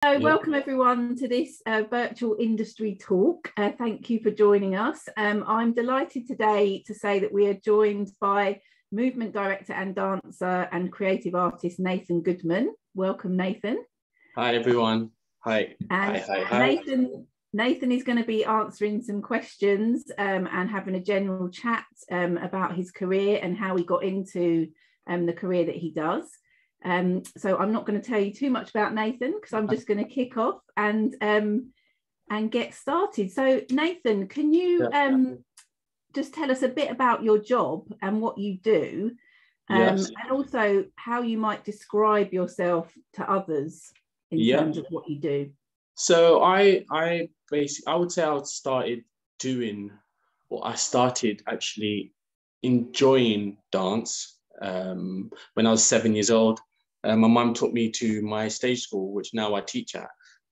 Yeah. Welcome everyone to this virtual industry talk. Thank you for joining us. I'm delighted today to say that we are joined by movement director and dancer and creative artist Nathan Goodman. Welcome, Nathan. Hi everyone. Hi. And hi. Nathan is going to be answering some questions and having a general chat about his career and how he got into the career that he does. So I'm not going to tell you too much about Nathan because I'm just going to kick off and get started. So Nathan, can you just tell us a bit about your job and what you do, and also how you might describe yourself to others in terms of what you do? So I would say I started actually enjoying dance when I was 7 years old. My mum took me to my stage school, which now I teach at,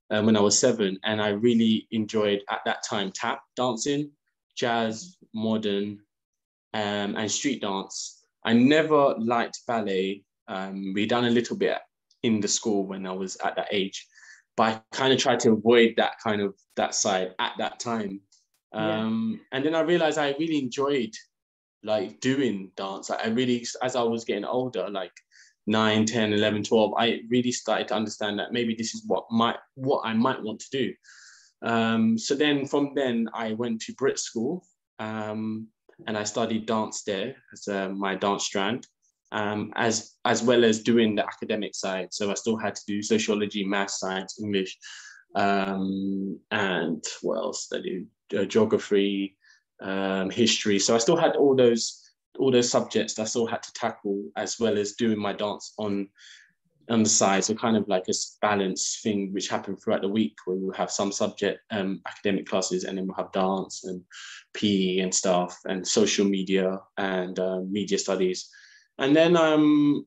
when I was 7. And I really enjoyed, at that time, tap dancing, jazz, modern, and street dance. I never liked ballet. We'd done a little bit in the school when I was at that age, but I kind of tried to avoid that side at that time. And then I realized I really enjoyed like doing dance. Like, I really, as I was getting older, like 9, 10, 11, 12, I really started to understand that maybe this is what I might want to do. So then from then I went to Brit School and I studied dance there as my dance strand, as well as doing the academic side. So I still had to do sociology, math, science, English, and what else? Studied geography, history. So I still had all those subjects that I still had to tackle, as well as doing my dance on the side. So kind of like a balanced thing which happened throughout the week, where we'll have some subject academic classes, and then we'll have dance and PE and stuff, and social media and media studies. And then when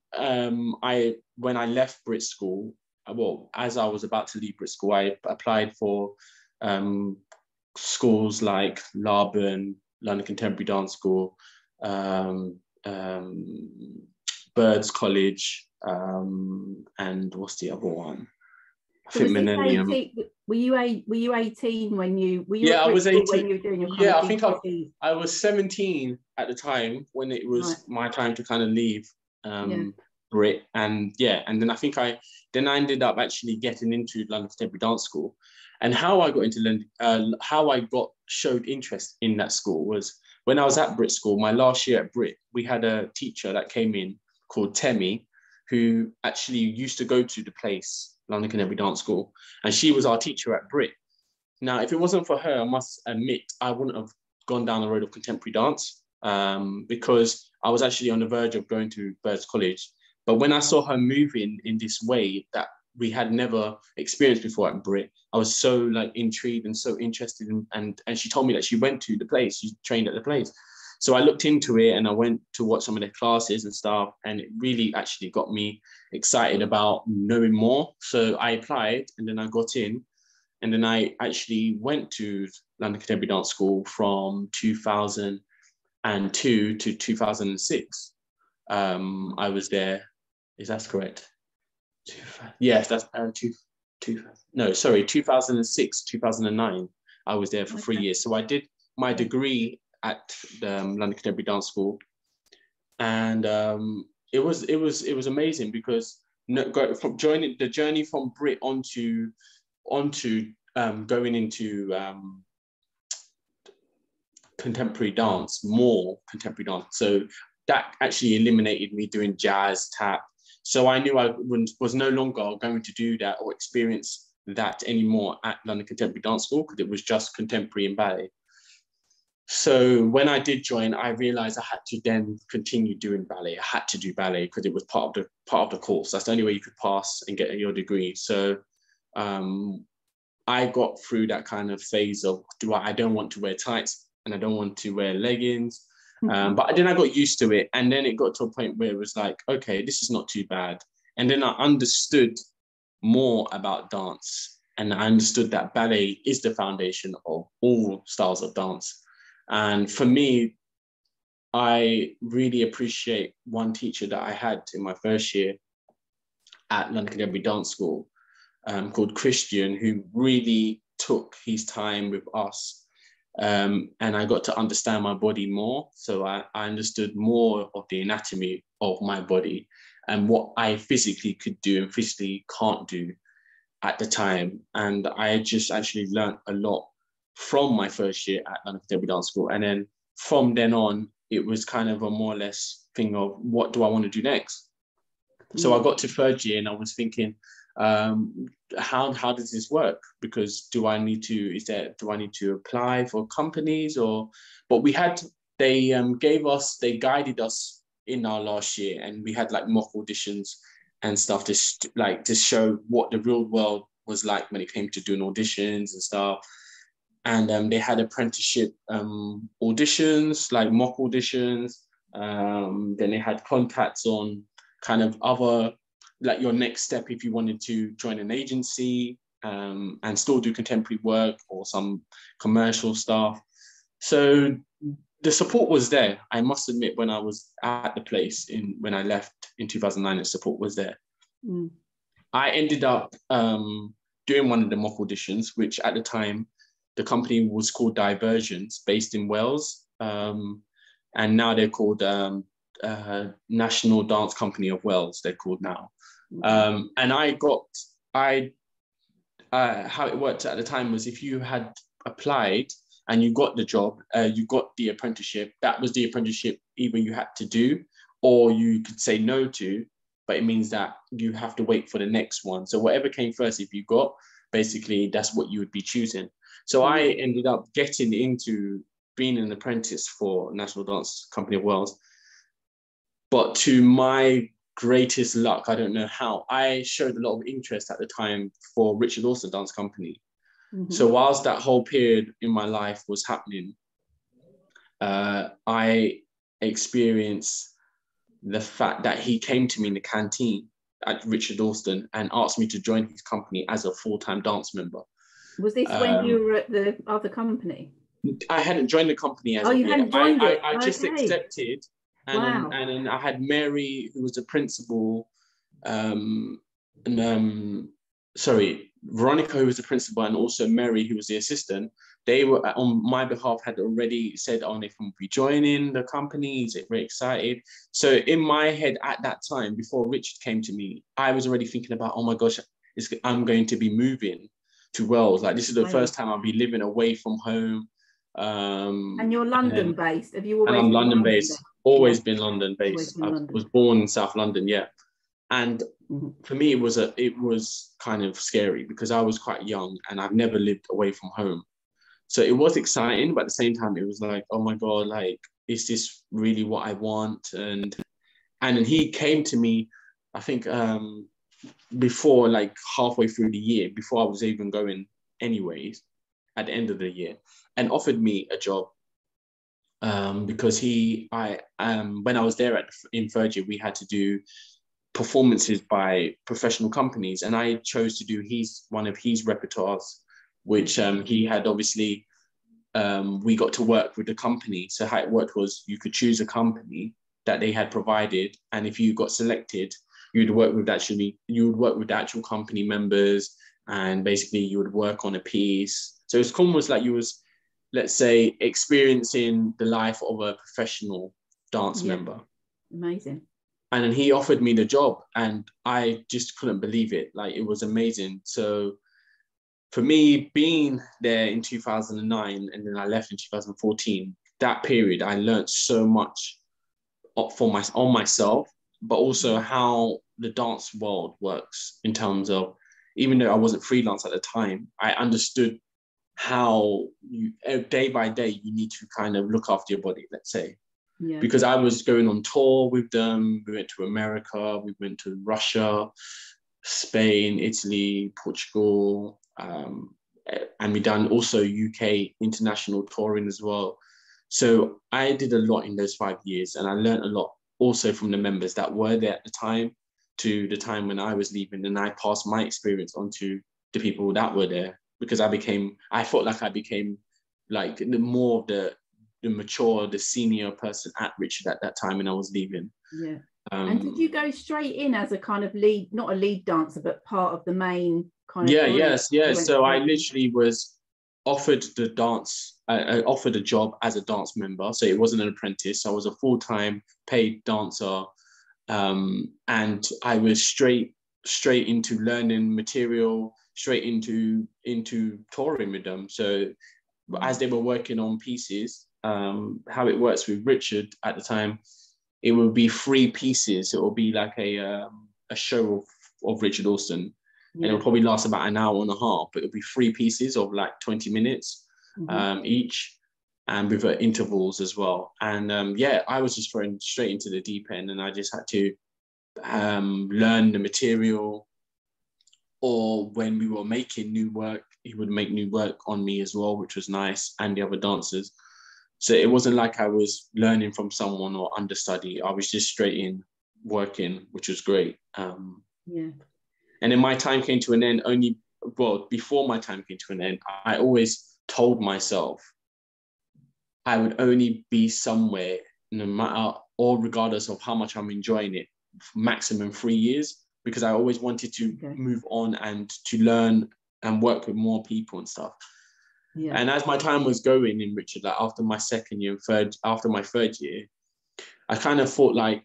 I left Brit School, as I was about to leave Brit School, I applied for schools like Laban, London Contemporary Dance School, Birds College, and what's the other one? I think Millennium. Were you 18 when you were? I was 18 when you were doing your I think I was 17 at the time when it was my time to kind of leave Brit, and then I think I ended up actually getting into London Contemporary Dance School. And how I got into London, showed interest in that school was when I was at Brit School. My last year at Brit, we had a teacher that came in called Temi, who actually used to go to the place, London Contemporary Dance School, and she was our teacher at Brit. Now, if it wasn't for her, I must admit, I wouldn't have gone down the road of contemporary dance, because I was actually on the verge of going to Birds College. But when I saw her moving in this way that we had never experienced before at Brit, I was so like intrigued and so interested in, and she told me that she went to the place, she trained at the place. So I looked into it and I went to watch some of their classes and stuff, and it really actually got me excited about knowing more. So I applied, and then I got in, and then I actually went to London Contemporary Dance School from 2002 to 2006. I was there. Is that correct? Yes, that's 2006, 2009. I was there for 3 years. So I did my degree at the London Contemporary Dance School, and it was amazing, because from joining the journey from Brit onto going into contemporary dance, more contemporary dance. So that actually eliminated me doing jazz, tap. So I knew I was no longer going to do that or experience that anymore at London Contemporary Dance School, because it was just contemporary and ballet. So when I did join, I realized I had to then continue doing ballet. I had to do ballet because it was part of the course. That's the only way you could pass and get your degree. So I got through that kind of phase of I don't want to wear tights and I don't want to wear leggings. But then I got used to it, and then it got to a point where it was like, okay, this is not too bad. And then I understood more about dance, and I understood that ballet is the foundation of all styles of dance. And for me, I really appreciate one teacher that I had in my first year at London Contemporary Dance School. called Christian, who really took his time with us. And I got to understand my body more. So I understood more of the anatomy of my body and what I physically could do and physically can't do at the time. And I just actually learned a lot from my first year at London Contemporary Dance School. And then from then on, it was kind of a more or less thing of what do I want to do next? So I got to third year and I was thinking, how does this work? Because do I need to apply for companies but they guided us in our last year, and we had like mock auditions and stuff to show what the real world was like when it came to doing auditions and stuff. And they had apprenticeship auditions, like mock auditions. Then they had contacts on kind of other, like your next step if you wanted to join an agency and still do contemporary work or some commercial stuff. So the support was there. I must admit, when I was at the place when I left in 2009, the support was there. I ended up doing one of the mock auditions, which at the time, the company was called Diversions, based in Wales. And now they're called National Dance Company of Wales, they're called now. And how it worked at the time was if you had applied and you got the job, you got the apprenticeship, that was the apprenticeship either you had to do or you could say no to, but it means that you have to wait for the next one. So whatever came first, if you got, basically that's what you would be choosing. So I ended up getting into being an apprentice for National Dance Company of Wales. But to my greatest luck, I don't know how, I showed a lot of interest at the time for Richard Dawson Dance Company. So whilst that whole period in my life was happening, I experienced the fact that he came to me in the canteen at Richard Dawson and asked me to join his company as a full-time dance member. Was this when you were at the other company? I hadn't joined the company as of you yet. hadn't joined it. I just accepted. And, wow. and then I had Mary, who was the principal, Veronica, who was the principal, and also Mary, who was the assistant. They were, on my behalf, had already said, oh, Nathan will be joining the company. He's very excited. So in my head at that time, before Richard came to me, I was already thinking about, oh my gosh, I'm going to be moving to Wales. Like, this is the first time I'll be living away from home. And you're London based. Have you always? And I'm London based. Always been London based. I was born in South London, yeah. And for me, it was kind of scary because I was quite young and I've never lived away from home. So it was exciting, but at the same time, it was like, oh my God, like, is this really what I want? And then he came to me, I think, before, like, halfway through the year, before I was even going anyways, at the end of the year, and offered me a job. Because when I was there in third year, we had to do performances by professional companies, and I chose to do one of his repertoires, which he had obviously. We got to work with the company. So how it worked was you could choose a company that they had provided, and if you got selected, you would work with the actual company members, and basically you would work on a piece. So it's almost like you was, let's say, experiencing the life of a professional dance member. Amazing. And then he offered me the job and I just couldn't believe it. Like, it was amazing. So for me, being there in 2009 and then I left in 2014, that period, I learned so much on myself, but also how the dance world works in terms of, even though I wasn't freelance at the time, I understood how you, day by day, you need to kind of look after your body, let's say. Yeah. Because I was going on tour with them. We went to America, we went to Russia, Spain, Italy, Portugal, and we done also UK international touring as well. So I did a lot in those 5 years, and I learned a lot also from the members that were there at the time to the time when I was leaving, and I passed my experience on to the people that were there, because I felt like I became like the more of the mature, the senior person at Richard at that time when I was leaving. Yeah. And did you go straight in as a kind of lead, not a lead dancer, but part of the main kind of career you went So I through? literally was offered the dance, I offered a job as a dance member. So it wasn't an apprentice. I was a full-time paid dancer. And I was straight into learning material, straight into touring with them. So as they were working on pieces, how it works with Richard at the time, it would be 3 pieces. It would be like a show of Richard Austin, and it would probably last about an hour and a half. But it would be 3 pieces of like 20 minutes each, and with intervals as well. And I was just thrown straight into the deep end, and I just had to learn the material. Or when we were making new work, he would make new work on me as well, which was nice, and the other dancers. So it wasn't like I was learning from someone or understudy. I was just straight in working, which was great. And then my time came to an end before my time came to an end, I always told myself I would only be somewhere, no matter or regardless of how much I'm enjoying it, maximum 3 years, because I always wanted to move on and to learn and work with more people and stuff. And as my time was going in Richard, like after my second year and after my third year, I kind of thought like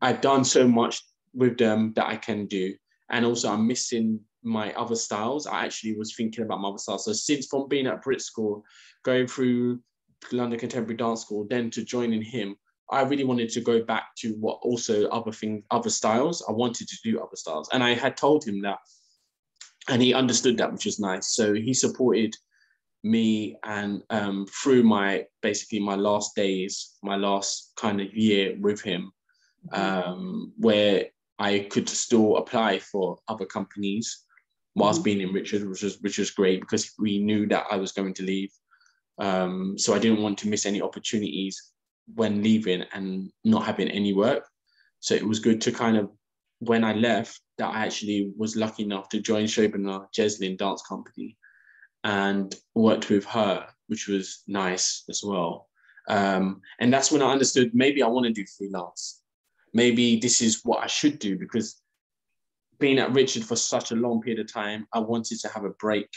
I've done so much with them that I can do. And also I'm missing my other styles. I actually was thinking about my other styles. So since from being at Brit School, going through London Contemporary Dance School, then to joining him, I really wanted to go back to what also other styles. I wanted to do other styles. And I had told him that, and he understood that, which was nice. So he supported me, and through my last days, my last kind of year with him, where I could still apply for other companies whilst being in Richard, which was great, because we knew that I was going to leave. So I didn't want to miss any opportunities when leaving and not having any work. So it was good to kind of, when I left, that I actually was lucky enough to join Shobana Jeslin Dance Company and worked with her, which was nice as well. And that's when I understood maybe I want to do freelance. Maybe this is what I should do, because being at Richard for such a long period of time, I wanted to have a break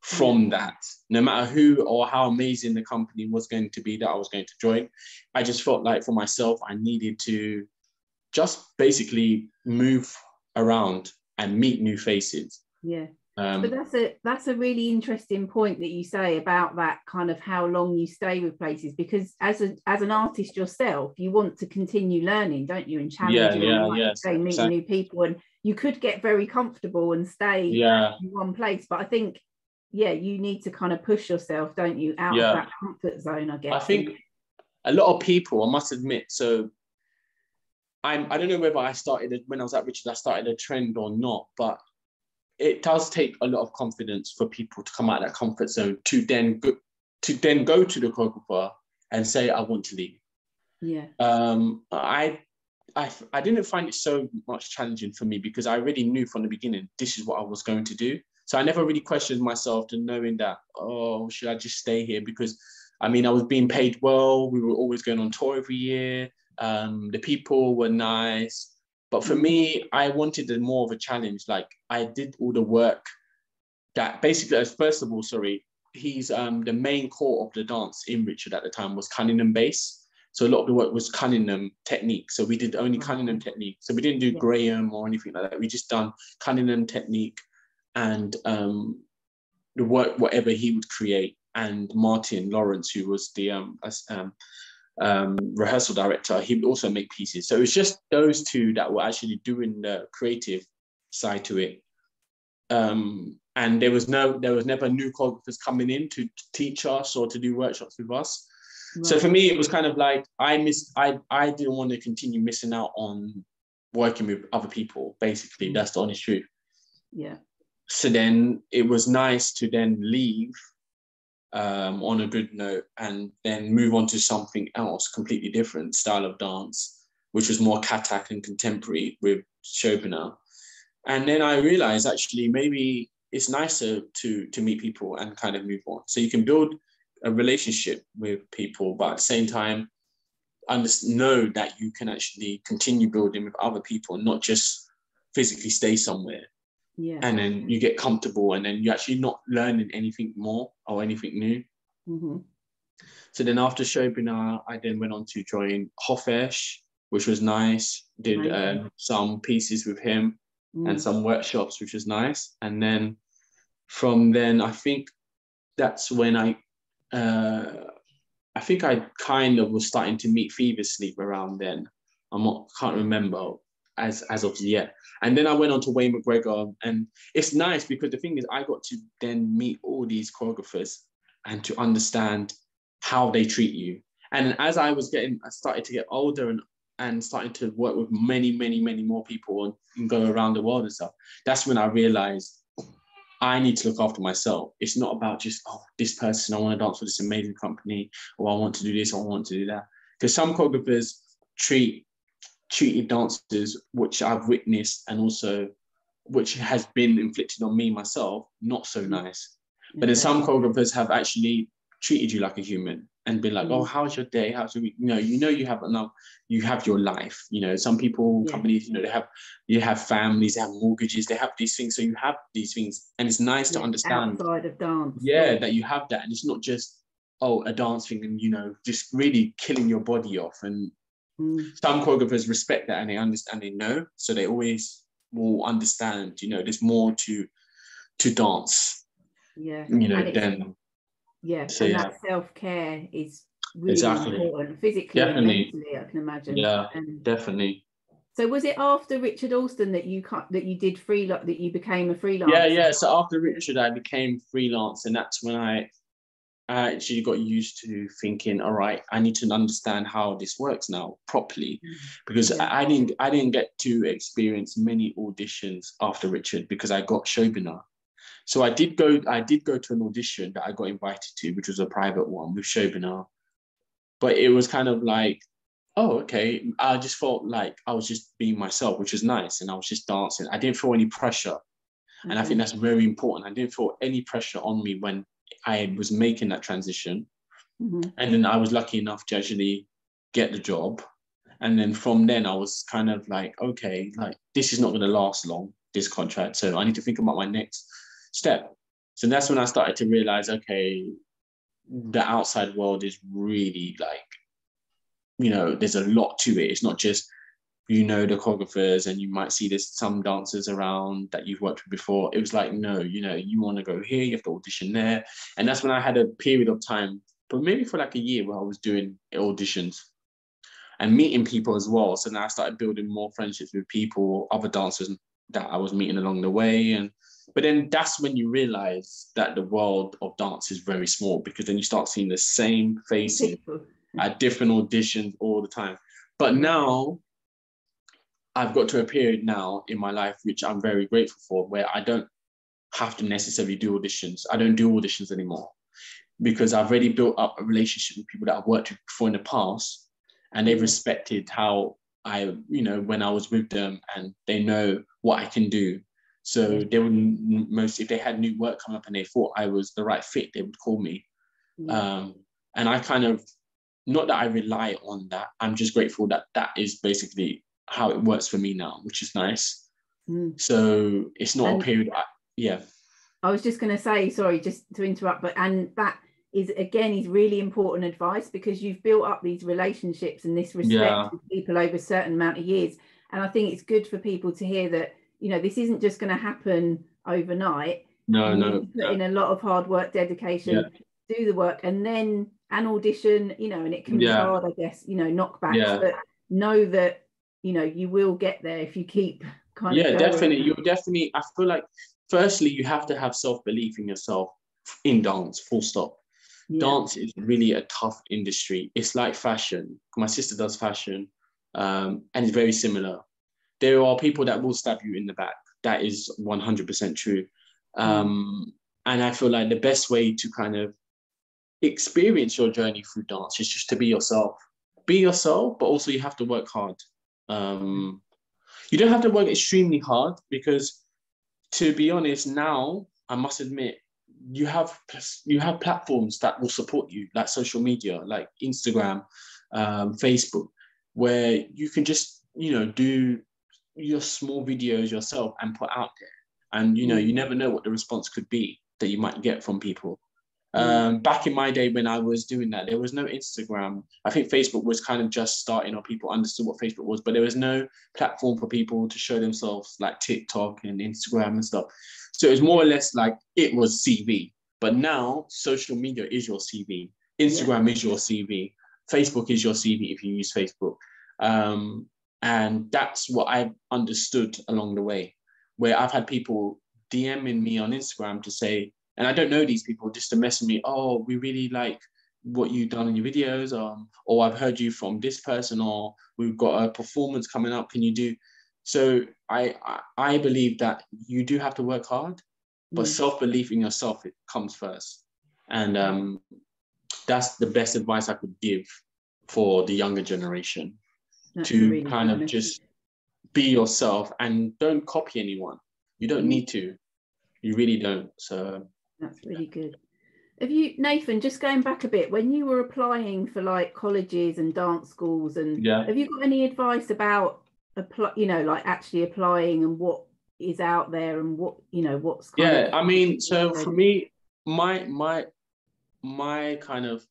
from that. No matter who or how amazing the company was going to be that I was going to join, I just felt like for myself, I needed to just basically move around and meet new faces. But that's a really interesting point that you say about that kind of how long you stay with places, because as an artist yourself, you want to continue learning, don't you, and challenging, say, meeting new people, and you could get very comfortable and stay in one place. But I think, you need to kind of push yourself, don't you, out of that comfort zone, I guess. I think a lot of people, I must admit, so I don't know whether I started, when I was at Richard, I started a trend or not, but it does take a lot of confidence for people to come out of that comfort zone to then go to the choreographer and say, I want to leave. I didn't find it so much challenging for me, because I already knew from the beginning this is what I was going to do. So I never really questioned myself to knowing that, should I just stay here? Because I mean, I was being paid well. We were always going on tour every year. The people were nice. But for me, I wanted more of a challenge. Like, I did all the work that basically, first of all, he's the main core of the dance in Richard at the time was Cunningham bass. So a lot of the work was Cunningham technique. So we did only Cunningham technique. So we didn't do Graham or anything like that. We just done Cunningham technique, and the work, whatever he would create. And Martin Lawrence, who was the rehearsal director, he would also make pieces. So it was just those two that were actually doing the creative side to it. And there was never new choreographers coming in to teach us or to do workshops with us. Right. So for me, it was kind of like I didn't want to continue missing out on working with other people. Basically, that's the honest truth. So then it was nice to then leave on a good note, and then move on to something else, completely different style of dance, which was more Kathak and contemporary with Shobana. And then I realized actually maybe it's nicer to meet people and kind of move on. So you can build a relationship with people, but at the same time, know that you can actually continue building with other people, not just physically stay somewhere. Yeah. And then you get comfortable, and then you're actually not learning anything more or anything new. Mm-hmm. So then after Shobinar, I then went on to join Hofesh, which was nice. Did some pieces with him and some workshops, which was nice. And then from then, I think that's when I think I kind of was starting to meet Fever Sleep around then. Can't remember as of yet. And then I went on to Wayne McGregor, and it's nice because the thing is, I got to then meet all these choreographers and to understand how they treat you. And as I started to get older and starting to work with many, many, many more people and go around the world and stuff, that's when I realized I need to look after myself. It's not about just, oh, this person, I want to dance for this amazing company, or I want to do this, or I want to do that. Because some choreographers treated dancers, which I've witnessed, and also which has been inflicted on me myself, not so nice. But then some choreographers have actually treated you like a human and been like, oh, how's your day? How's your week? You have your life. Some people, companies, you have families, they have mortgages, they have these things. So you have these things, and it's nice to understand outside of dance. That you have that, and it's not just a dance thing, and just really killing your body off. And some choreographers respect that, and they understand, they know, so they always will understand. There's more to dance. That self-care is really important, physically and mentally, I can imagine. Yeah, definitely. So was it after Richard Alston that you became a freelancer? Yeah. So after Richard, I became freelance, and that's when I actually got used to thinking, all right, I need to understand how this works now properly, because I didn't get to experience many auditions after Richard because I got Shobinar. So I did go to an audition that I got invited to, which was a private one with Shobinar. But it was kind of like, oh, okay. I just felt like I was just being myself, which was nice. And I was just dancing. I didn't feel any pressure. And I think that's very important. I didn't feel any pressure on me when I was making that transition. And then I was lucky enough to actually get the job. And then from then I was kind of like, okay, like this is not going to last long, this contract. So I need to think about my next step. So that's when I started to realize, okay, the outside world is really like, there's a lot to it. It's not just, the choreographers, and you might see there's some dancers around that you've worked with before. It was like, no, you want to go here, you have to audition there. And that's when I had a period of time, but maybe for like a year, where I was doing auditions and meeting people as well. So now I started building more friendships with people, other dancers that I was meeting along the way. But then that's when you realize that the world of dance is very small, because then you start seeing the same faces at different auditions all the time. But now I've got to a period now in my life, which I'm very grateful for, where I don't have to necessarily do auditions. I don't do auditions anymore, because I've already built up a relationship with people that I've worked with before in the past, and they've respected how when I was with them, and they know what I can do. So they would if they had new work coming up and they thought I was the right fit, they would call me. And I kind of, not that I rely on that, I'm just grateful that that is basically how it works for me now, which is nice. So it's not a period. I was just going to say, sorry, just to interrupt, and that is really important advice, because you've built up these relationships and this respect with people over a certain amount of years. And I think it's good for people to hear that, this isn't just going to happen overnight. You put in a lot of hard work, dedication, do the work, and then an audition, and it can be hard, I guess, knockbacks, but know that, you will get there if you keep kind of going. Definitely. I feel like, firstly, you have to have self-belief in yourself in dance, full stop. Dance is really a tough industry. It's like fashion. My sister does fashion, and it's very similar. There are people that will stab you in the back. That is 100% true. And I feel like the best way to kind of experience your journey through dance is just to be yourself. Be yourself, but also you have to work hard. You don't have to work extremely hard, because, to be honest, now I must admit, you have platforms that will support you, like social media, like Instagram, Facebook, where you can just do your small videos yourself and put out there. And, you never know what the response could be that you might get from people. Mm. Back in my day when I was doing that, there was no Instagram. I think Facebook was kind of just starting, or people understood what Facebook was, but there was no platform for people to show themselves like TikTok and Instagram and stuff. So it was more or less like it was CV. But now social media is your CV. Instagram is your CV. Facebook is your CV if you use Facebook. And that's what I've understood along the way, where I've had people DMing me on Instagram to say, and I don't know these people, just to message me, oh, we really like what you've done in your videos, or I've heard you from this person, or we've got a performance coming up, can you do? So I believe that you do have to work hard, but self-belief in yourself, it comes first. And that's the best advice I could give for the younger generation. That's to really kind of just be yourself and don't copy anyone. You don't need to. You really don't. So that's really good. Have you, Nathan, just going back a bit, when you were applying for like colleges and dance schools, and have you got any advice about like actually applying and what is out there and what, what's kind of... I mean, so for me, my kind of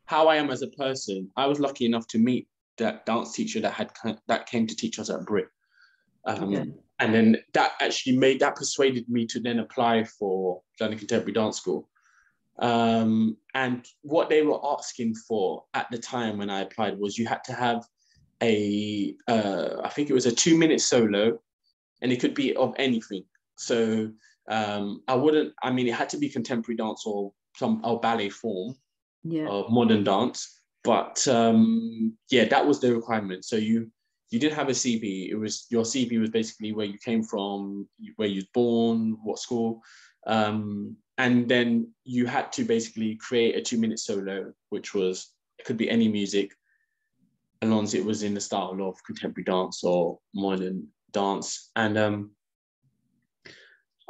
how I am as a person, I was lucky enough to meet that dance teacher that came to teach us at Brit. And then that actually persuaded me to then apply for London Contemporary Dance School. And what they were asking for at the time when I applied was you had to have I think it was a 2-minute solo, and it could be of anything. So it had to be contemporary dance or ballet form of modern dance. But that was the requirement. So you didn't have a CV. Your CV was basically where you came from, where you were born, what school. And then you had to basically create a 2-minute solo, which it could be any music, as long as it was in the style of contemporary dance or modern dance. And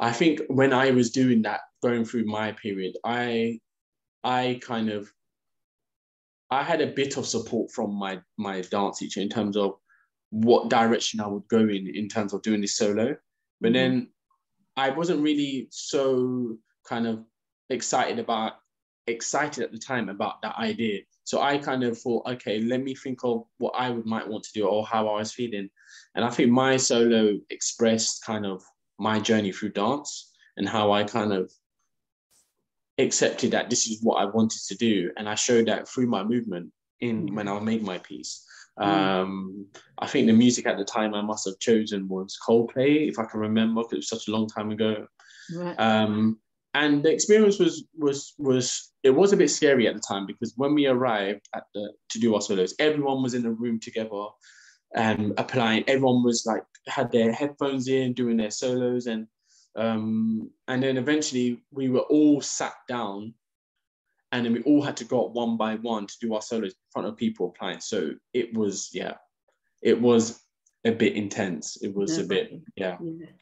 I think when I was doing that, going through my period, I had a bit of support from my dance teacher in terms of what direction I would go in terms of doing this solo. But then I wasn't really so kind of excited at the time about that idea. So I kind of thought, okay, let me think of what I might want to do or how I was feeling. And I think my solo expressed kind of my journey through dance and how I kind of accepted that this is what I wanted to do. And I showed that through my movement when I made my piece. I think the music at the time I must have chosen was Coldplay, if I can remember, because it was such a long time ago. Right. And the experience was a bit scary at the time, because when we arrived to do our solos, everyone was in a room together and applying. Everyone was like had their headphones in, doing their solos, and then eventually we were all sat down, and then we all had to go up one by one to do our solos in front of people applying. So it was a bit intense. It was a bit,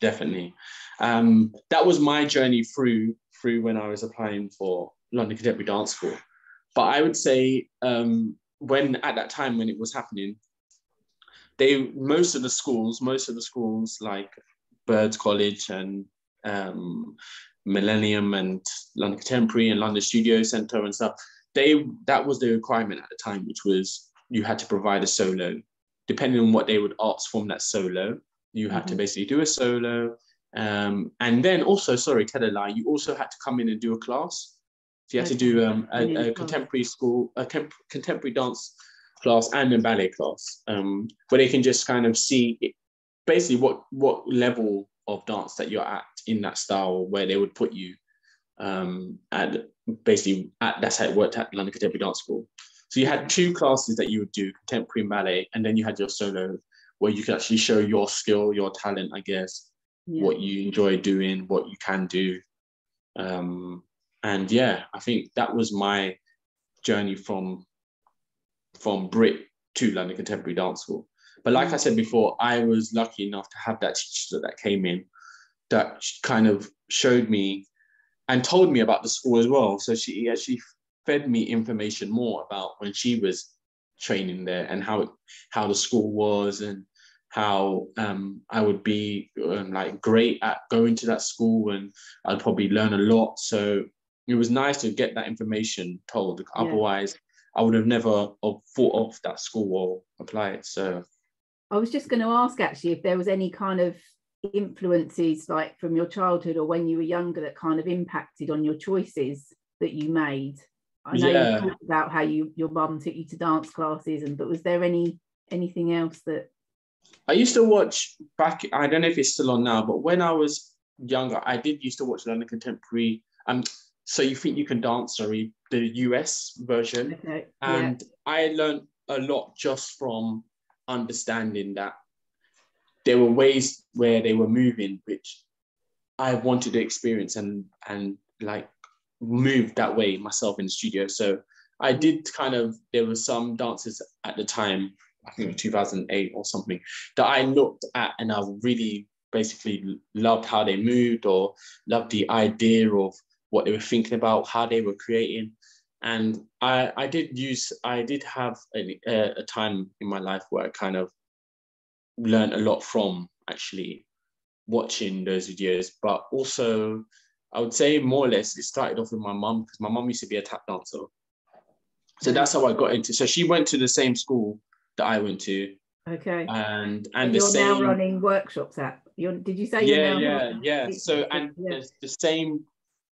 definitely. That was my journey through when I was applying for London Contemporary Dance School. But I would say at that time when it was happening, most of the schools like Birds College and Millennium and London Contemporary and London Studio Centre and stuff, that was the requirement at the time, which was you had to provide a solo. Depending on what they would ask from that solo, you had to basically do a solo. And then also, tell a lie, you also had to come in and do a class. So you had to do a contemporary school, a contemporary dance class and a ballet class, where they can just kind of see basically what level of dance that you're at in that style, where they would put you. That's how it worked at London Contemporary Dance School. So you had 2 classes that you would do, contemporary and ballet, and then you had your solo, where you could actually show your skill, your talent, I guess, what you enjoy doing, what you can do. I think that was my journey from Brit to London Contemporary Dance School. But like I said before, I was lucky enough to have that teacher that came in that kind of showed me and told me about the school as well. So she actually fed me information more about when she was training there and how the school was, and how I would be like great at going to that school, and I'd probably learn a lot. So it was nice to get that information told. Yeah. Otherwise, I would have never thought of that school or apply it. So I was just going to ask actually if there was any kind of influences like from your childhood or when you were younger that kind of impacted on your choices that you made. I know you talked about how your mum took you to dance classes, but was there anything else that? I used to watch back, I don't know if it's still on now, but when I was younger, I did used to watch London Contemporary. So You Think You Can Dance, sorry, the US version. Okay. And I learned a lot just from understanding that there were ways where they were moving, which I wanted to experience and like move that way myself in the studio. So I did there were some dances at the time, I think 2008 or something, that I looked at and I really basically loved how they moved, or loved the idea of what they were thinking about, how they were creating. And I did have a time in my life where I kind of learned a lot from actually watching those videos. But also, I would say more or less it started off with my mum, because my mum used to be a tap dancer. So that's how I got into. So she went to the same school that I went to. Okay. And you're the same, now running workshops at. Did you say yeah, you're now? yeah. So there's the same.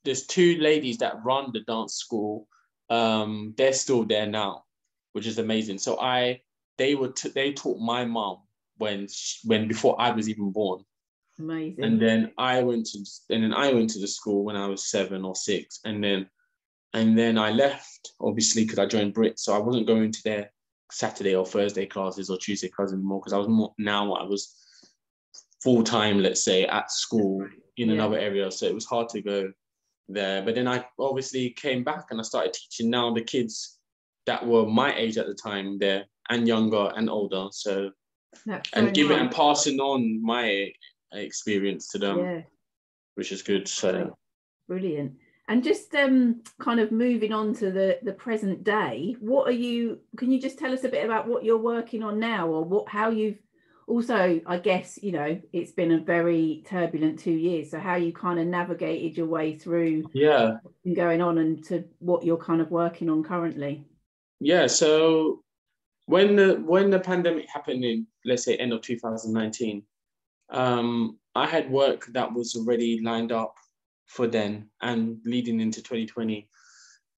There's two ladies that run the dance school. They're still there now, which is amazing. So they taught my mom when before I was even born. Amazing. And then I went to the school when I was 7 or 6, and then I left, obviously, because I joined Brit, so I wasn't going to their Saturday or Thursday classes or Tuesday classes anymore, because I was full time, let's say, at school in another area, so it was hard to go there. But then I obviously came back and I started teaching now the kids that were my age at the time there, and younger and older. So and passing on my experience to them, which is good. So brilliant. And just kind of moving on to the present day, can you just tell us a bit about what you're working on now, or how you've also, I guess, it's been a very turbulent 2 years, so how you kind of navigated your way through what's been going on and to what you're kind of working on currently. So when the pandemic happened in, let's say, end of 2019, I had work that was already lined up for then and leading into 2020.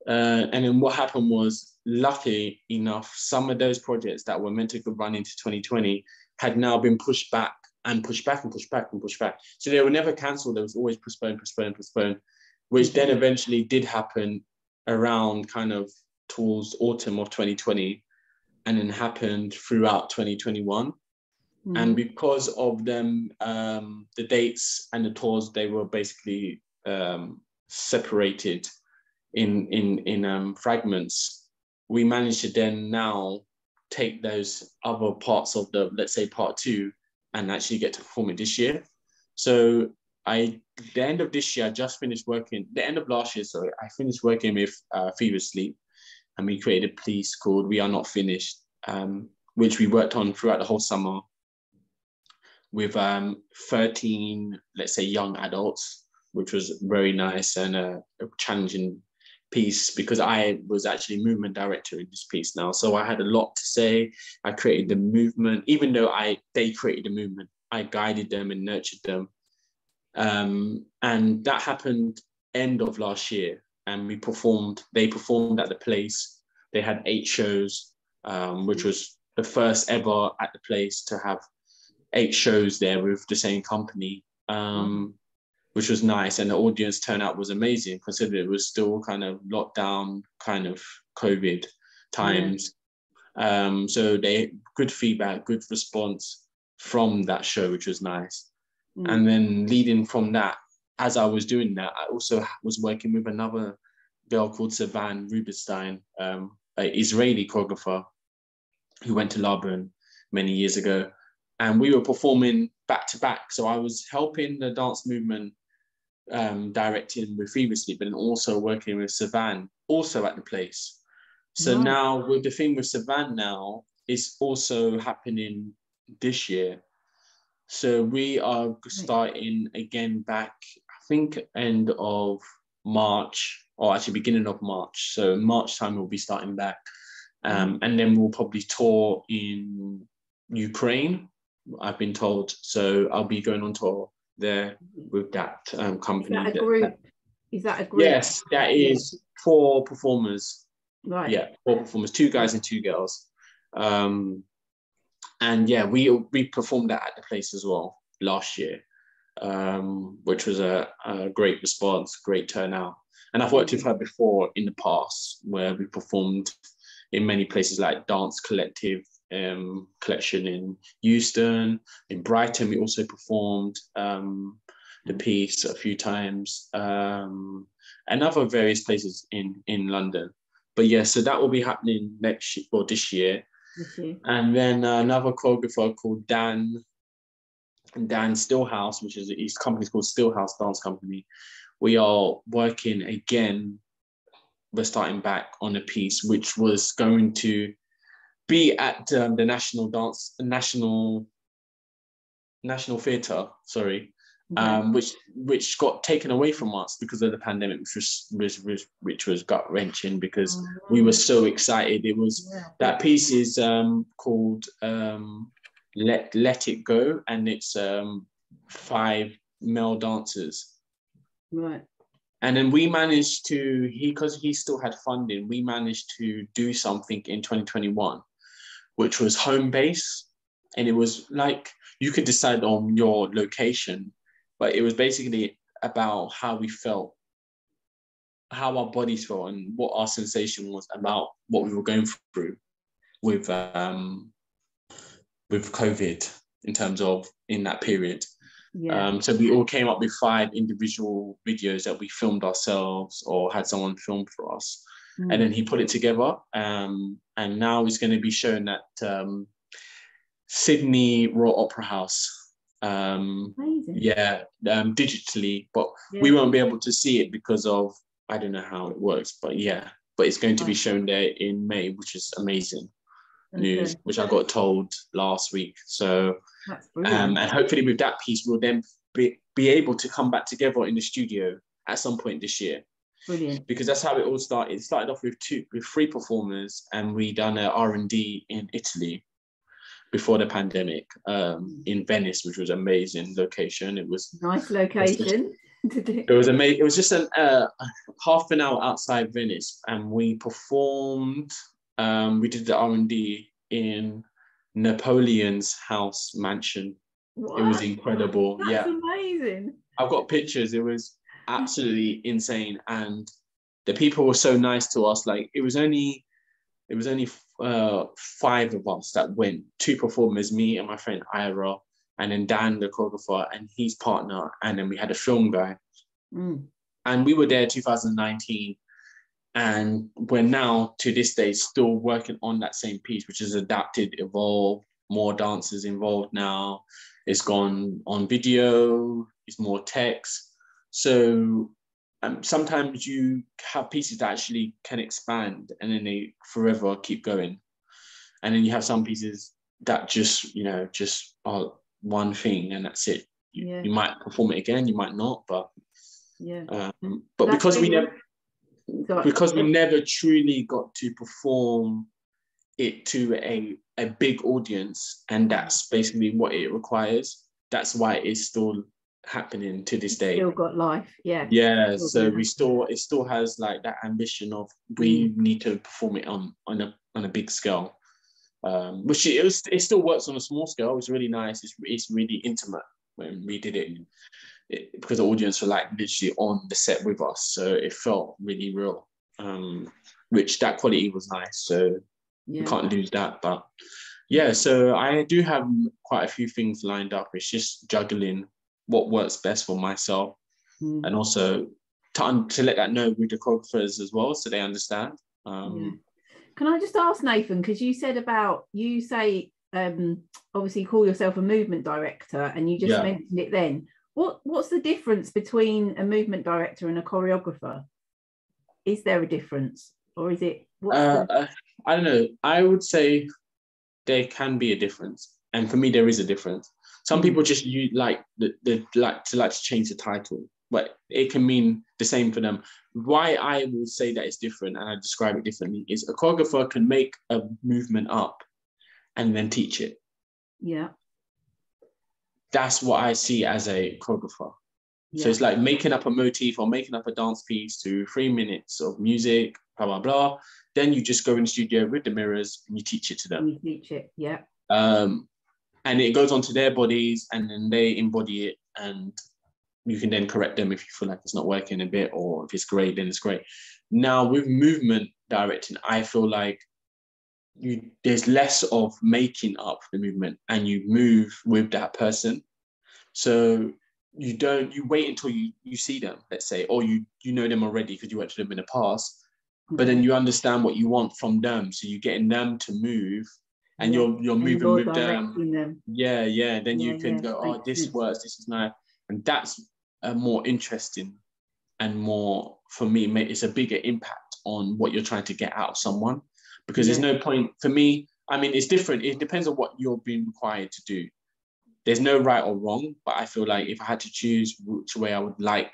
And then what happened was, lucky enough, some of those projects that were meant to run into 2020 had now been pushed back and pushed back and pushed back and pushed back. So they were never cancelled. There was always postponed, which then eventually did happen around kind of towards autumn of 2020, and then happened throughout 2021. And because of them, the dates and the tours, they were basically separated in fragments. We managed to then now take those other parts of the, let's say, part 2, and actually get to perform it this year. So the end of this year, I just finished working, the end of last year, sorry, I finished working with Fever Sleep, and we created a piece called We Are Not Finished, which we worked on throughout the whole summer with 13, let's say, young adults, which was very nice and a challenging piece, because I was actually movement director in this piece now. So I had a lot to say. I created the movement, even though they created the movement, I guided them and nurtured them. And that happened end of last year. And they performed at the place. They had 8 shows, which was the first ever at the place to have 8 shows there with the same company, which was nice. And the audience turnout was amazing, considering it was still kind of lockdown, kind of COVID times. So good feedback, good response from that show, which was nice. And then leading from that, as I was doing that, I also was working with another girl called Savan Rubinstein, an Israeli choreographer who went to Laban many years ago. And we were performing back to back. So I was helping the dance movement, directing with Fever Sleep, and also working with Savan, also at the place. So now with the thing with Savan now, it's also happening this year. So we are starting again back, I think, end of March, or actually beginning of March. So March time we'll be starting back. And then we'll probably tour in Ukraine, I've been told. So I'll be going on tour there with that company. Is that a group? Is that a group? Yes, that is 4 performers. Right. Yeah, 4 performers, 2 guys and 2 girls. And yeah, we performed that at the place as well last year, which was a great response, great turnout. And I've worked with her before in the past, where we performed in many places like Dance Collective collection in Euston, in Brighton. We also performed the piece a few times, and other various places in London. But yeah, so that will be happening next year, or this year. And then another choreographer called Dan Stillhouse, which is his company's called Stillhouse Dance Company. We are working again. We're starting back on a piece which was going to be at the National Theatre, sorry, which got taken away from us because of the pandemic, which was gut wrenching because we were so excited. It was that piece is called Let It Go, and it's 5 male dancers. Right. And then we managed to, because he still had funding, we managed to do something in 2021, which was home base. And it was like, you could decide on your location, but it was basically about how we felt, how our bodies felt, and what our sensation was about what we were going through with COVID in terms of in that period. So we all came up with 5 individual videos that we filmed ourselves or had someone film for us. And then he put it together. And now it's going to be shown at Sydney Royal Opera House. Digitally, but we won't be able to see it because of, I don't know how it works, but it's going to be shown there in May, which is amazing news, which I got told last week. So and hopefully with that piece we'll then be able to come back together in the studio at some point this year. Brilliant. Because that's how it all started. It started off with 3 performers, and we done an R&D in Italy before the pandemic, in Venice, which was an amazing location. It was nice location. It was amazing. It was just an half an hour outside Venice, and we performed. We did the R&D in Napoleon's house mansion. What? It was incredible. That's amazing. I've got pictures. It was absolutely insane, and the people were so nice to us. Like it was only 5 of us that went. 2 performers, me and my friend Ira, and then Dan, the choreographer, and his partner, and then we had a film guy. And we were there 2019. And we're now, to this day, still working on that same piece, which is adapted, evolved, more dancers involved now. It's gone on video, it's more text. So sometimes you have pieces that actually can expand and then they forever keep going. And then you have some pieces that just are one thing and that's it. You might perform it again, you might not, but because we never truly got to perform it to a big audience, and that's basically what it requires. That's why it's still happening to this day. Still got life, So it still has like that ambition of we need to perform it on a big scale, which it still works on a small scale. It's really nice. It's really intimate when we did it because the audience were like literally on the set with us, so it felt really real. Which that quality was nice, so you can't lose that. But so I do have quite a few things lined up. It's just juggling what works best for myself, and also to let that know with the choreographers as well, so they understand. Can I just ask, Nathan, because you said you say obviously you call yourself a movement director, and you just mentioned it then. What's the difference between a movement director and a choreographer? Is there a difference, or is it? I don't know. I would say there can be a difference. And for me, there is a difference. Some people just like to change the title, but it can mean the same for them. Why I will say that it's different and I describe it differently is a choreographer can make a movement up and then teach it. Yeah. That's what I see as a choreographer. Yeah. So it's like making up a motif or making up a dance piece to 3 minutes of music, blah, blah, blah. Then you just go in the studio with the mirrors and you teach it to them. You teach it, yeah. And it goes onto their bodies and then they embody it, and you can then correct them if you feel like it's not working a bit, or if it's great, then it's great. Now with movement directing, I feel like there's less of making up the movement and you move with that person. So you wait until you see them, let's say, or you know them already because you worked with them in the past, but then you understand what you want from them. So you're getting them to move and you're moving with them. Yeah. Then you can go, oh, this works, this is nice. And that's more interesting and more, for me, it's a bigger impact on what you're trying to get out of someone. Because there's no point, for me, I mean, it's different. It depends on what you're being required to do. There's no right or wrong, but I feel like if I had to choose which way I would like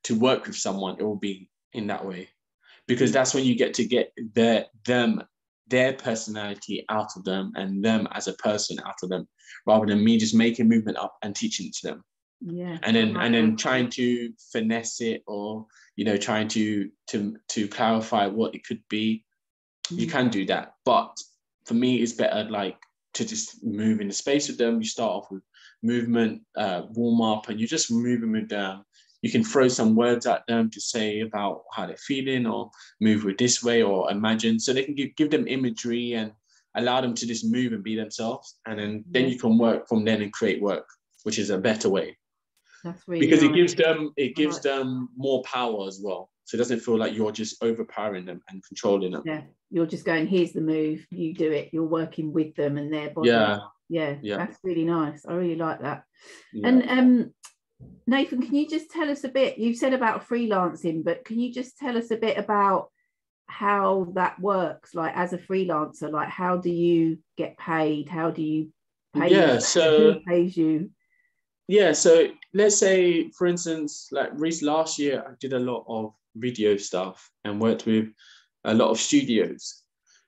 to work with someone, it will be in that way. Because that's when you get their personality out of them and them as a person out of them, rather than me just making movement up and teaching it to them. Yeah. And then trying to finesse it, or, trying to clarify what it could be. You can do that, but for me, it's better like to just move in the space with them. You start off with movement, warm up, and you're just moving with them. You can throw some words at them to say about how they're feeling, or move with this way, or imagine. So they can give them imagery and allow them to just move and be themselves. And then you can work from then and create work, which is a better way. That's really because nice. it gives them more power as well. So it doesn't feel like you're just overpowering them and controlling them. Yeah, you're just going, here's the move, you do it. You're working with them and their body. Yeah, that's really nice. I really like that. Yeah. And Nathan, can you just tell us a bit, you've said about freelancing, but can you just tell us a bit about how that works, like as a freelancer, like how do you get paid? How do you pay? Who pays you? Yeah, so let's say, for instance, like last year, I did a lot of video stuff and worked with a lot of studios.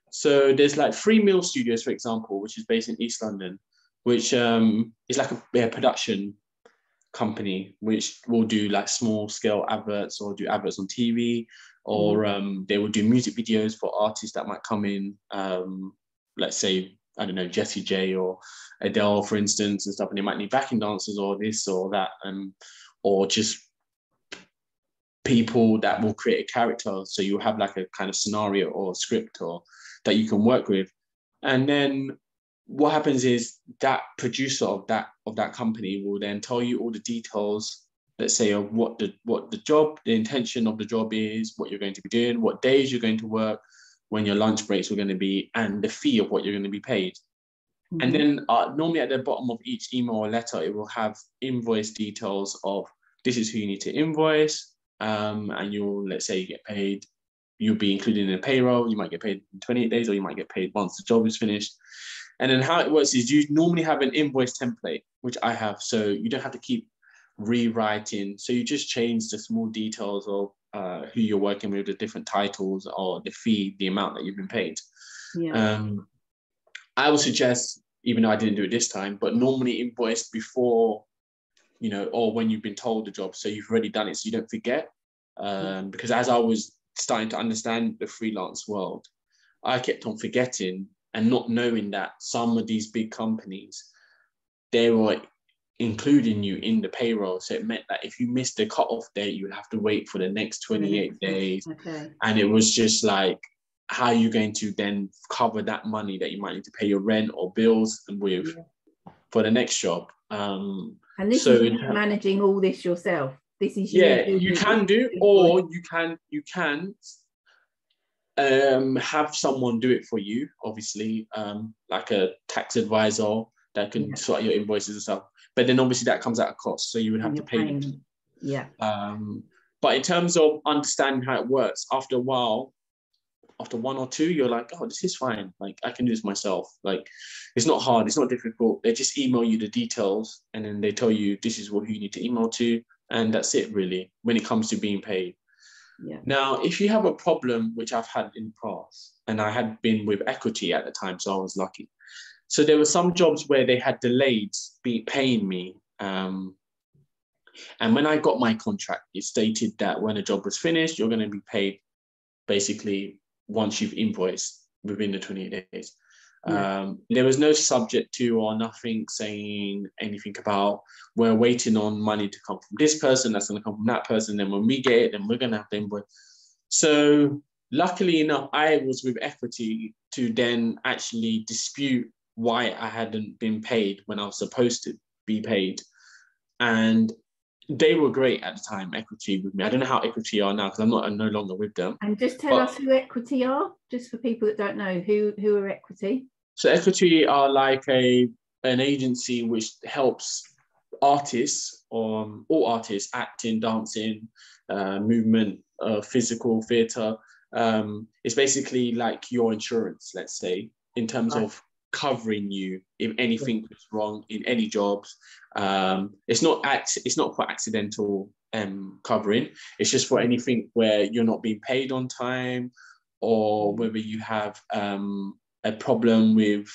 So there's like 3 Mill Studios, for example, which is based in East London, which is like a production company, which will do like small scale adverts or do adverts on TV, or they will do music videos for artists that might come in, let's say, I don't know, Jessie J or Adele, for instance, and stuff, and they might need backing dancers or this or that, or just people that will create a character. So you have like a kind of scenario or script or that you can work with. And then what happens is that producer of that company will then tell you all the details, let's say, of what the job, the intention of the job is, what you're going to be doing, what days you're going to work, when your lunch breaks are going to be, and the fee of what you're going to be paid. Mm-hmm. And then normally at the bottom of each email or letter, it will have invoice details of this is who you need to invoice. And let's say you get paid, you'll be included in a payroll. You might get paid in 28 days, or you might get paid once the job is finished. And then how it works is you normally have an invoice template, which I have. So you don't have to keep rewriting. So you just change the small details of who you're working with, the different titles, or the fee, the amount that you've been paid. Yeah. I would suggest, even though I didn't do it this time, but normally invoice before, or when you've been told the job, so you've already done it, so you don't forget. Because as I was starting to understand the freelance world, I kept on forgetting and not knowing that some of these big companies, they were including you in the payroll. So it meant that if you missed the cutoff date, you would have to wait for the next 28 days. Okay. And it was just like, how are you going to then cover that money that you might need to pay your rent or bills with for the next job? And this is you managing all this yourself. This is you can do, or you can have someone do it for you, obviously, like a tax advisor that can sort out your invoices and stuff. But then obviously that comes at a cost, so you would have to pay them. Yeah. But in terms of understanding how it works, after a while, after one or two, you're like, oh, this is fine. Like, I can do this myself. Like, it's not hard. It's not difficult. They just email you the details, and then they tell you this is what you need to email to. And that's it, really, when it comes to being paid. Yeah. Now, if you have a problem, which I've had in the past, and I had been with equity at the time, so I was lucky. So there were some jobs where they had delayed paying me. And when I got my contract, it stated that when a job was finished, you're going to be paid basically once you've invoiced within the 28 days. Yeah. There was no subject to or nothing saying anything about we're waiting on money to come from this person, that's going to come from that person. Then when we get it, then we're going to have to invoice. So luckily enough, I was with equity to then actually dispute why I hadn't been paid when I was supposed to be paid. And they were great at the time, equity with me. I don't know how equity are now because I'm no longer with them. And just tell us who equity are, just for people that don't know, who are equity? So equity are like an agency which helps artists, all artists, acting, dancing, movement, physical, theatre. It's basically like your insurance, let's say, in terms of covering you if anything goes wrong in any jobs. It's not for accidental covering. It's just for anything where you're not being paid on time, or whether you have a problem with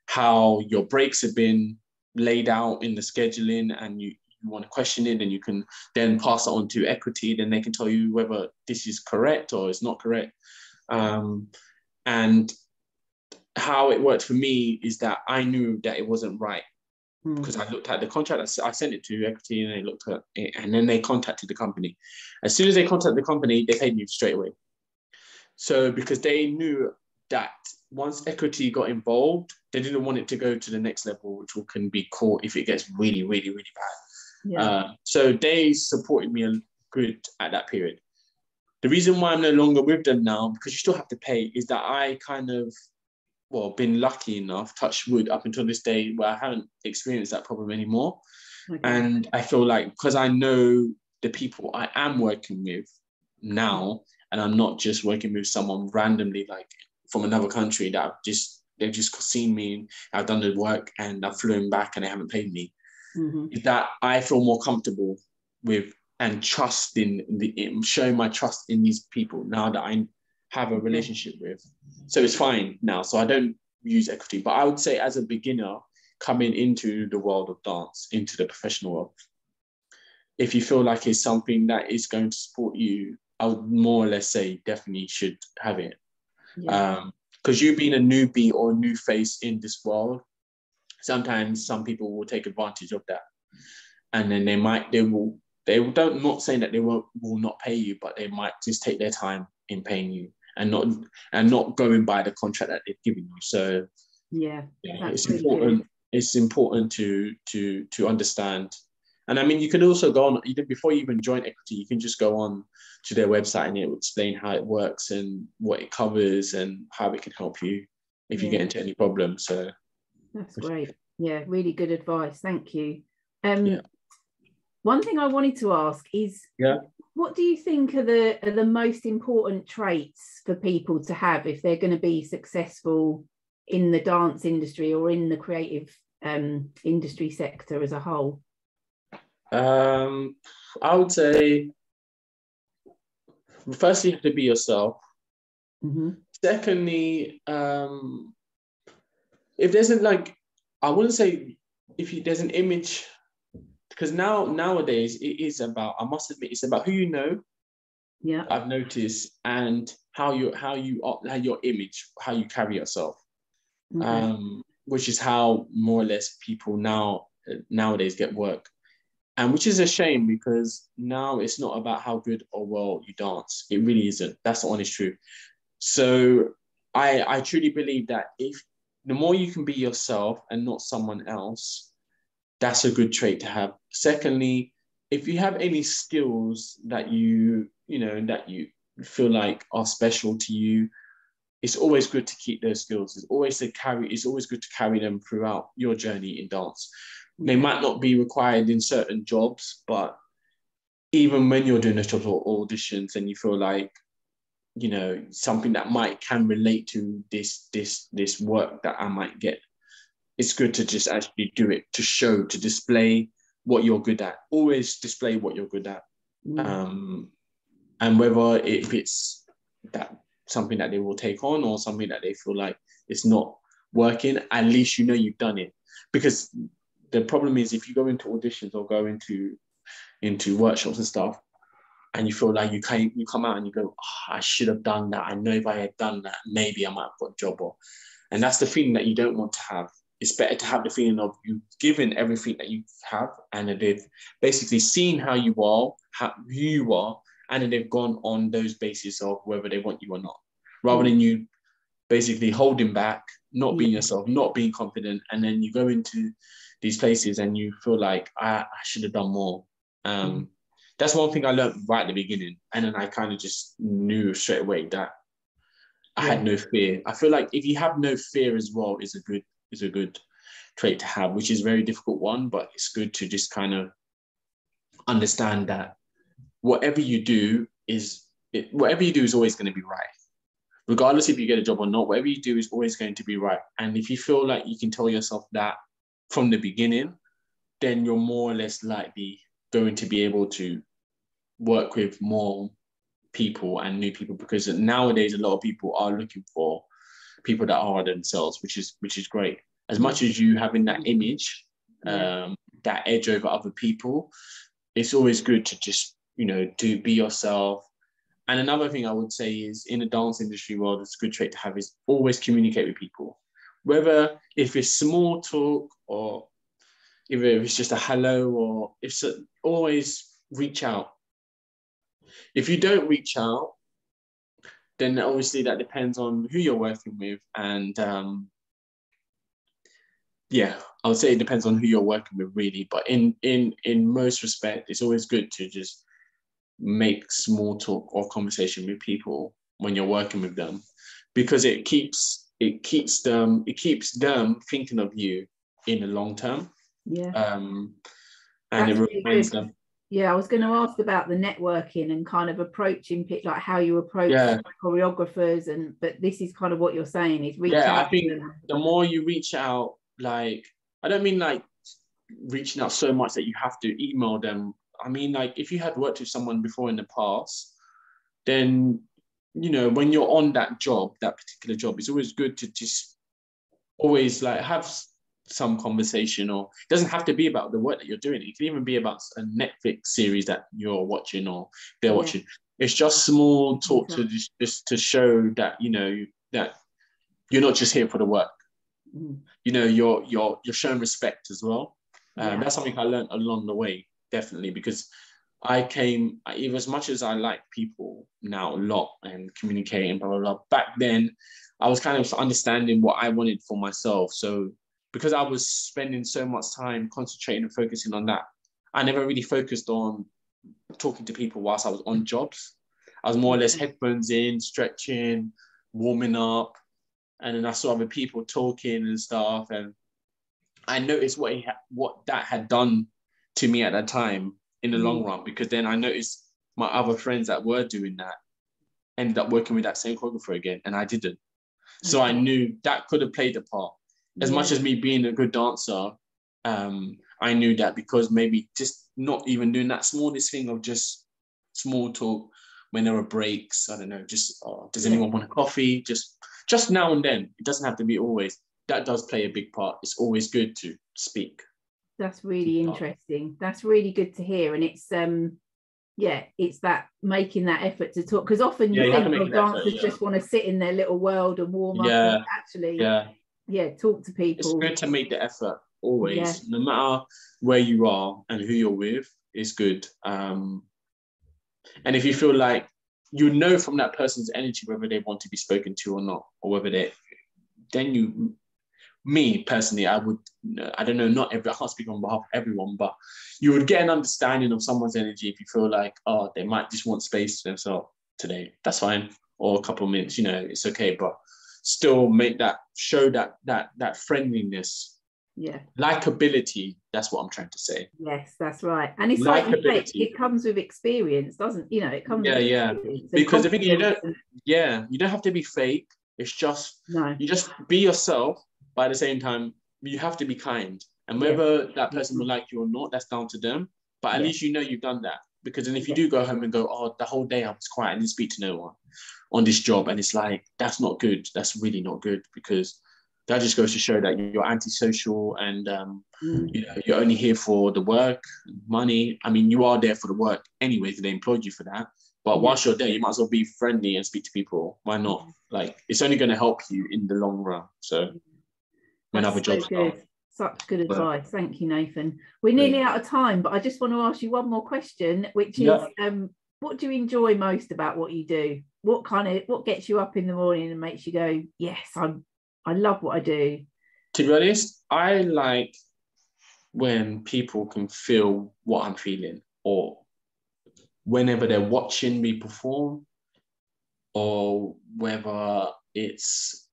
how your breaks have been laid out in the scheduling, and you want to question it, and you can then pass it on to equity. Then they can tell you whether this is correct or it's not correct. And how it worked for me is that I knew that it wasn't right because I looked at the contract. I sent it to equity, and they looked at it, and then they contacted the company. As soon as they contacted the company, they paid me straight away. So because they knew that once equity got involved, they didn't want it to go to the next level, which can be caught if it gets really, really, really bad. Yeah. So they supported me good at that period. The reason why I'm no longer with them now, because you still have to pay, is that I kind of, been lucky enough, touch wood, up until this day, where I haven't experienced that problem anymore. Okay. And I feel like, because I know the people I am working with now, and I'm not just working with someone randomly, like from another country that they've just seen me, I've done the work and I've flown back and they haven't paid me, is that I feel more comfortable with and showing my trust in these people now that I have a relationship with. So it's fine now. So I don't use equity, but I would say as a beginner coming into the world of dance, into the professional world, if you feel like it's something that is going to support you, I would more or less say definitely should have it. Because you being a newbie or a new face in this world, sometimes some people will take advantage of that. And then not saying that they will not pay you, but they might just take their time in paying you and not going by the contract that they've given you. So it's really important. Good. It's important to understand. And I mean, you can also go on, before you even join equity, you can just go on to their website and it will explain how it works and what it covers and how it can help you if you get into any problems. So that's great. Yeah, really good advice. Thank you. One thing I wanted to ask is, what do you think are the most important traits for people to have if they're going to be successful in the dance industry or in the creative industry sector as a whole? I would say, firstly, you have to be yourself. Secondly, if there's I wouldn't say there's an image, because nowadays it is about, I must admit, it's about who you know. Yeah, I've noticed, and how your image, how you carry yourself, which is how more or less people nowadays get work. And which is a shame, because now it's not about how good or well you dance. It really isn't. That's the honest truth. So I truly believe that if the more you can be yourself and not someone else, that's a good trait to have. Secondly, if you have any skills that you feel like are special to you, it's always good to keep those skills. It's always good to carry them throughout your journey in dance. They might not be required in certain jobs, but even when you're doing those jobs or auditions and you feel like you know, something that can relate to this work that I might get. It's good to just actually do it, to show, to display what you're good at. Always display what you're good at. And whether if it's that something that they will take on or something that they feel like it's not working, at least you know you've done it. Because the problem is, if you go into auditions or go into workshops and stuff, and you feel like you come out and you go, oh, I should have done that. I know if I had done that, maybe I might have got a job. And that's the feeling that you don't want to have. It's better to have the feeling of you've given everything that you have, and that they've basically seen how you are, who you are, and then they've gone on those bases of whether they want you or not, rather than you basically holding back, not being yourself, not being confident, and then you go into these places and you feel like I should have done more. That's one thing I learned right at the beginning, and then I kind of just knew straight away that I had no fear. I feel like if you have no fear as well, is a good trait to have, which is a very difficult one, but it's good to just kind of understand that whatever you do is always going to be right. Regardless if you get a job or not, whatever you do is always going to be right. And if you feel like you can tell yourself that from the beginning, then you're more or less likely going to be able to work with more people and new people, because nowadays a lot of people are looking for people that are themselves, which is great. As much as you having that image, that edge over other people, it's always good to just, you know, to be yourself. And another thing I would say is, in the dance industry world, it's a good trait to have is always communicate with people. Whether if it's small talk or if it's just a hello, or always reach out. If you don't reach out, then obviously that depends on who you're working with. And I would say it depends on who you're working with, really. But in most respect, it's always good to just make small talk or conversation with people when you're working with them, because it keeps them thinking of you in the long term. And that's it reminds them. I was going to ask about the networking and kind of approaching like how you approach choreographers, but this is kind of what you're saying is reach out. I think the more you reach out, like, I don't mean like reaching out so much that you have to email them. I mean, like, if you had worked with someone before in the past, then, you know, when you're on that particular job, it's always good to just always like have some conversation, or it doesn't have to be about the work that you're doing. It can even be about a Netflix series that you're watching or they're watching. It's just small talk to just to show that, you know, that you're not just here for the work. You know, you're showing respect as well. That's something I learned along the way, definitely, because even as much as I like people now a lot and communicating, blah, blah, blah, back then I was kind of understanding what I wanted for myself. So because I was spending so much time concentrating and focusing on that, I never really focused on talking to people whilst I was on jobs. I was more or less headphones in, stretching, warming up, and then I saw other people talking and stuff, and I noticed what that had done to me at that time in the long run, because then I noticed my other friends that were doing that ended up working with that same choreographer again, and I didn't. So I knew that could have played a part. As much as me being a good dancer, I knew that because maybe just not even doing that smallest thing of just small talk when there are breaks, I don't know, just, does anyone want a coffee? Just now and then. It doesn't have to be always. That does play a big part. It's always good to speak. That's really interesting. That's really good to hear. And it's it's that making that effort to talk, because often you think dancers just want to sit in their little world and warm up, and actually talk to people. It's good to make the effort always, no matter where you are and who you're with. It's good. And if you feel like you know from that person's energy whether they want to be spoken to or not, or whether me personally, I don't know, I can't speak on behalf of everyone, but you would get an understanding of someone's energy if you feel like, they might just want space to themselves today. That's fine. Or a couple of minutes, you know, it's okay, but still show that friendliness Yeah. Likability, that's what I'm trying to say. Yes, that's right. And it's like you say, Likability. it comes with experience, doesn't, you know, it comes with Yeah. experience and Because the thing you confidence. you don't have to be fake. It's just, No. you just be yourself, but at the same time, you have to be kind. And Yeah. whether that person will like you or not, that's down to them. But at Yeah. least you know you've done that. Because then if you Yeah. do go home and go, oh, the whole day I was quiet, I didn't speak to no one on this job, and it's like, that's not good. That's really not good, because that just goes to show that you're antisocial, and you know, you're only here for the work, money. I mean, you are there for the work anyway, because they employed you for that. But whilst you're there, you might as well be friendly and speak to people. Why not? Like, it's only going to help you in the long run. So when other jobs start. Such good advice. Thank you, Nathan. We're nearly out of time, but I just want to ask you one more question, which is, what do you enjoy most about what you do? What gets you up in the morning and makes you go, yes, I love what I do? To be honest, I like when people can feel what I'm feeling, or whenever they're watching me perform, or whether it's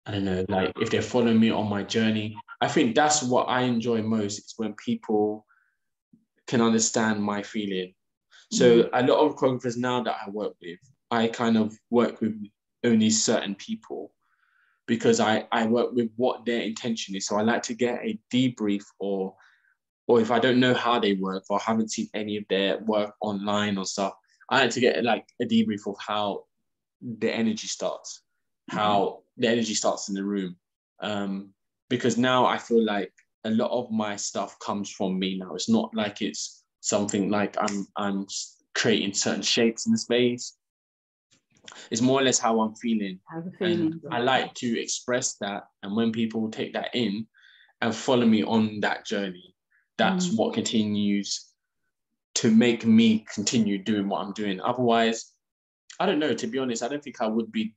I don't know, like if they're following me on my journey. I think that's what I enjoy most, is when people can understand my feeling. So a lot of choreographers now that I work with, I kind of work with only certain people, because I work with what their intention is. So I like to get a debrief, or if I don't know how they work, or haven't seen any of their work online or stuff, I like to get like a debrief of how the energy starts, how the energy starts in the room. Because now I feel like a lot of my stuff comes from me now. It's not like it's something like I'm creating certain shapes in the space. It's more or less how I'm feeling. And I like to express that. And when people take that in and follow me on that journey, that's what continues to make me continue doing what I'm doing. Otherwise, I don't know, to be honest, I don't think I would be,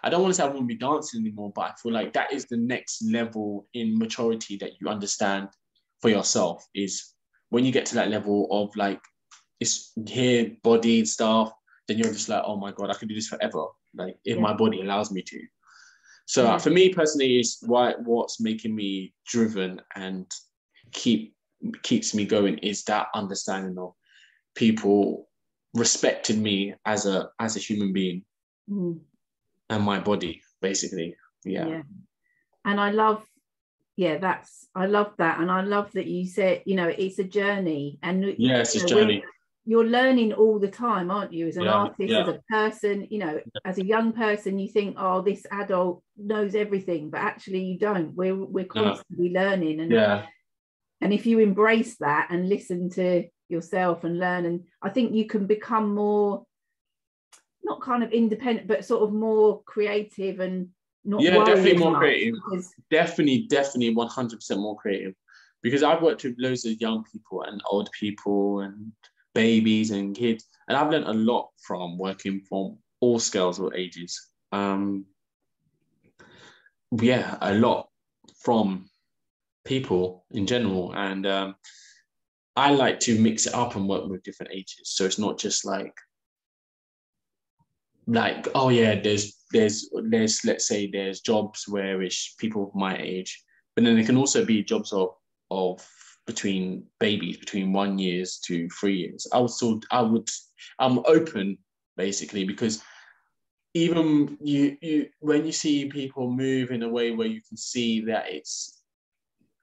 I don't want to say I wouldn't be dancing anymore, but I feel like that is the next level in maturity that you understand for yourself, is when you get to that level of like, it's here, body stuff, then you're just like, oh my God, I could do this forever. Like if my body allows me to. So for me personally, it's what's making me driven and keeps me going, is that understanding of people respecting me as a human being and my body, basically. Yeah. And I love that, and I love that you said, you know, it's a journey, and it's a journey. You're learning all the time, aren't you, as an artist, as a person. You know, as a young person, you think, oh, this adult knows everything, but actually you don't. We're constantly learning, and if you embrace that and listen to yourself and learn, and I think you can become more, not kind of independent, but sort of more creative and not definitely more much, creative. Definitely 100% more creative, because I've worked with loads of young people and old people and babies and kids, and I've learned a lot from working from all scales or ages. A lot from people in general, and I like to mix it up and work with different ages, so it's not just like oh yeah, there's let's say there's jobs where it's people of my age, but then there can also be jobs of between babies between 1 year to 3 years. I'm open, basically, because even you when you see people move in a way where you can see that it's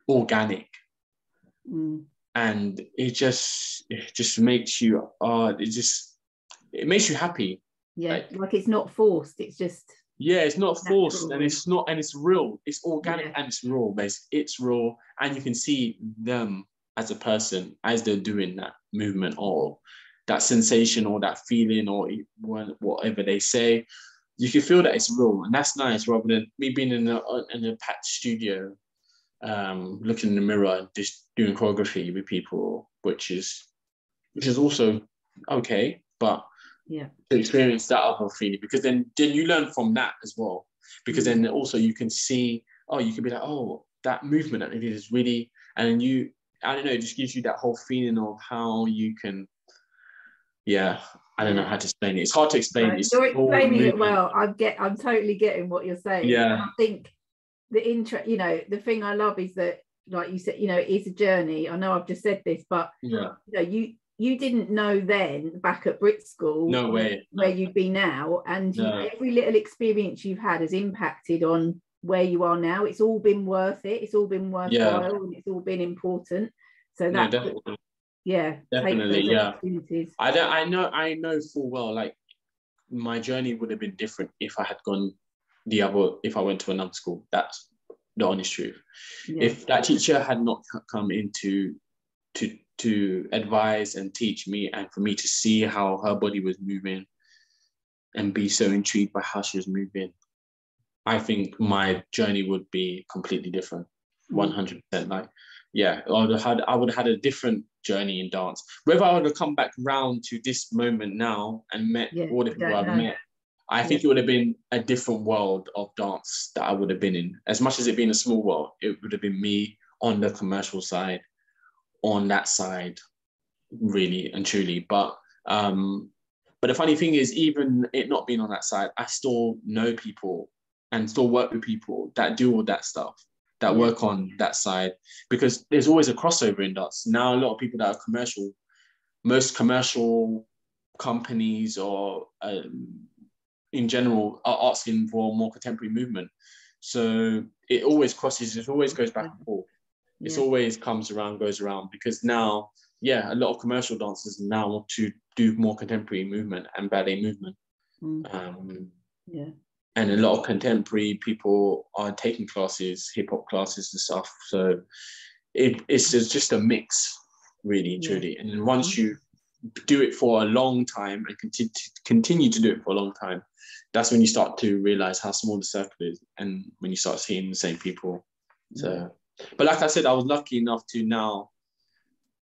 organic, and it just makes you it makes you happy. Like it's not forced, it's just it's not forced, and it's real, it's organic, and it's raw. Basically, it's raw, and you can see them as a person as they're doing that movement, or that sensation, or that feeling, or whatever they say. You can feel that it's real, and that's nice, rather than me being in a packed studio, looking in the mirror and just doing choreography with people, which is also okay, but to experience that other feeling, because then you learn from that as well, because then also you can see, you can be like, oh, that movement that they did is really, and then I don't know, it just gives you that whole feeling of how you can, I don't know how to explain it. It's hard to explain. You're explaining it well. I'm totally getting what you're saying. And I think you know, the thing I love is that, like you said, you know, it is a journey. I know I've just said this, but yeah, you know, you didn't know then back at Brit School no way, where you'd be now, and no. every little experience you've had has impacted on where you are now. It's all been worth it. It's all been worthwhile, and it's all been important. So that, Definitely, take definitely, those yeah. opportunities. I know full well, like my journey would have been different if I had gone if I went to another school. That's the honest truth. Yeah. If that teacher had not come in to advise and teach me, and for me to see how her body was moving and be so intrigued by how she was moving, I think my journey would be completely different. 100%. Like, yeah, I would have had a different journey in dance. Whether I would have come back round to this moment now and met all the people I've met, I think it would have been a different world of dance that I would have been in. As much as it being a small world, it would have been me on the commercial side, on that side, really and truly. But the funny thing is, even it not being on that side, I still know people and still work with people that do all that stuff, that work on that side, because there's always a crossover in dance. Now, a lot of people that are commercial, most commercial companies or in general are asking for more contemporary movement. So it always crosses, it always goes back and forth. It always comes around, goes around, because now, a lot of commercial dancers now want to do more contemporary movement and ballet movement. And a lot of contemporary people are taking classes, hip hop classes and stuff. So it's just a mix, really, truly. And then once you do it for a long time and continue to do it for a long time, that's when you start to realize how small the circle is, and when you start seeing the same people. So, but like I said, I was lucky enough to now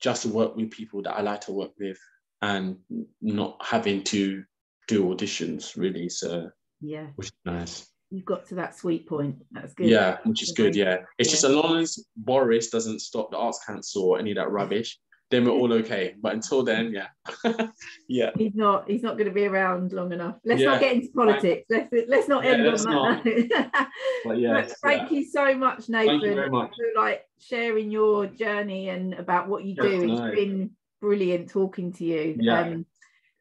just to work with people that I like to work with and not having to do auditions, really. So which is nice. You've got to that sweet point. That's good. Yeah, which is good. Yeah, it's just as long as Boris doesn't stop the Arts Council or any of that rubbish, then we're all okay. But until then, he's not going to be around long enough. Let's not get into politics. Let's not end on that note. But thank you so much, Nathan. Thank you very much for like sharing your journey and about what you do. It's been brilliant talking to you.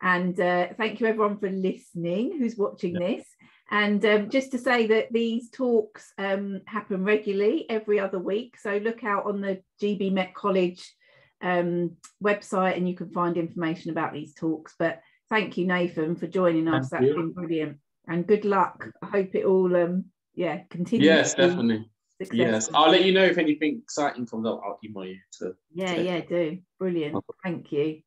And thank you everyone for listening who's watching this. And just to say that these talks happen regularly every other week, so look out on the GB Met College website and you can find information about these talks. But thank you, Nathan, for joining us. That's been brilliant, and good luck. I hope it all continues. Yes, definitely. Successful. Yes, I'll let you know if anything exciting comes up. I'll email you. Do brilliant. Thank you.